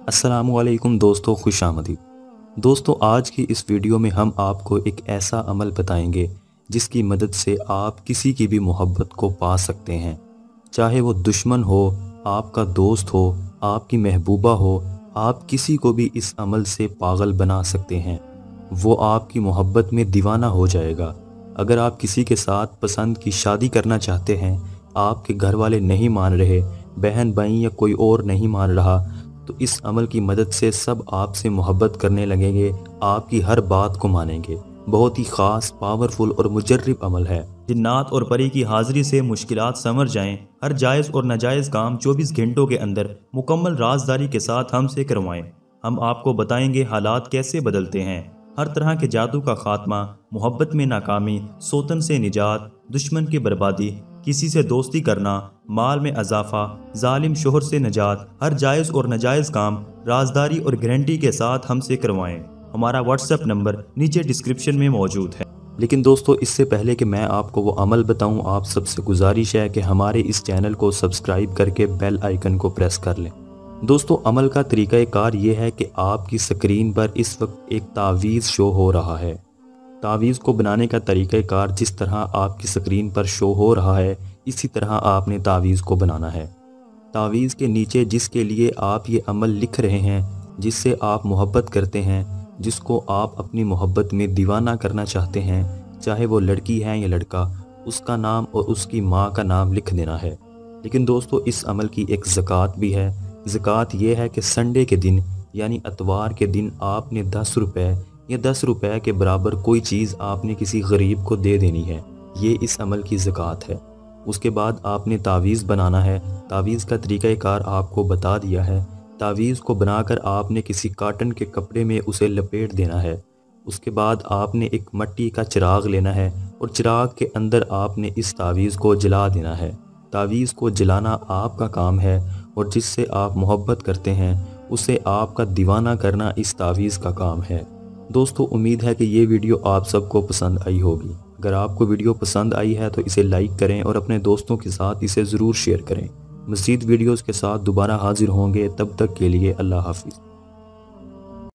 अस्सलामुअलैकुम दोस्तों, खुश आमदीद। दोस्तों, आज की इस वीडियो में हम आपको एक ऐसा अमल बताएंगे जिसकी मदद से आप किसी की भी मोहब्बत को पा सकते हैं। चाहे वो दुश्मन हो, आपका दोस्त हो, आपकी महबूबा हो, आप किसी को भी इस अमल से पागल बना सकते हैं। वो आपकी मोहब्बत में दीवाना हो जाएगा। अगर आप किसी के साथ पसंद की शादी करना चाहते हैं, आपके घर वाले नहीं मान रहे, बहन भाई या कोई और नहीं मान रहा, तो इस अमल की मदद से सब आपसे मोहब्बत करने लगेंगे, आपकी हर बात को मानेंगे। बहुत ही ख़ास, पावरफुल और मुजर्रिब अमल है। जिन्नात और परी की हाज़िरी से मुश्किलात समझ जाएं। हर जायज़ और नाजायज़ काम 24 घंटों के अंदर मुकम्मल राजदारी के साथ हमसे करवाएं। हम आपको बताएंगे हालात कैसे बदलते हैं। हर तरह के जादू का खात्मा, मोहब्बत में नाकामी, सोतन से निजात, दुश्मन की बर्बादी, किसी से दोस्ती करना, माल में इजाफा, जालिम शोहर से निजात। हर जायज़ और नाजायज़ काम राजदारी और गारंटी के साथ हमसे करवाएं। हमारा व्हाट्सएप नंबर नीचे डिस्क्रिप्शन में मौजूद है। लेकिन दोस्तों, इससे पहले कि मैं आपको वो अमल बताऊं, आप सबसे गुजारिश है कि हमारे इस चैनल को सब्सक्राइब करके बेल आइकन को प्रेस कर लें। दोस्तों, अमल का तरीक़ाकार ये है कि आपकी स्क्रीन पर इस वक्त एक तावीज़ शो हो रहा है। तावीज़ को बनाने का तरीक़ाकार जिस तरह आपकी स्क्रीन पर शो हो रहा है, इसी तरह आपने तावीज़ को बनाना है। तावीज़ के नीचे जिसके लिए आप ये अमल लिख रहे हैं, जिससे आप मोहब्बत करते हैं, जिसको आप अपनी मोहब्बत में दीवाना करना चाहते हैं, चाहे वो लड़की है या लड़का, उसका नाम और उसकी माँ का नाम लिख देना है। लेकिन दोस्तों, इस अमल की एक ज़कात भी है। ज़कात ये है कि संडे के दिन यानी इतवार के दिन आपने 10 रुपये या 10 रुपये के बराबर कोई चीज़ आपने किसी गरीब को दे देनी है। ये इस अमल की ज़कात है। उसके बाद आपने तावीज़ बनाना है। तावीज़ का तरीक़ाकार आपको बता दिया है। तावीज़ को बनाकर आपने किसी काटन के कपड़े में उसे लपेट देना है। उसके बाद आपने एक मिट्टी का चिराग लेना है और चिराग के अंदर आपने इस तावीज़ को जला देना है। तावीज़ को जलाना आपका काम है और जिससे आप मोहब्बत करते हैं उसे आपका दीवाना करना इस तावीज़ का काम है। दोस्तों, उम्मीद है कि ये वीडियो आप सबको पसंद आई होगी। अगर आपको वीडियो पसंद आई है तो इसे लाइक करें और अपने दोस्तों के साथ इसे ज़रूर शेयर करें। मज़ीद वीडियोज़ के साथ दोबारा हाजिर होंगे, तब तक के लिए अल्लाह हाफिज़।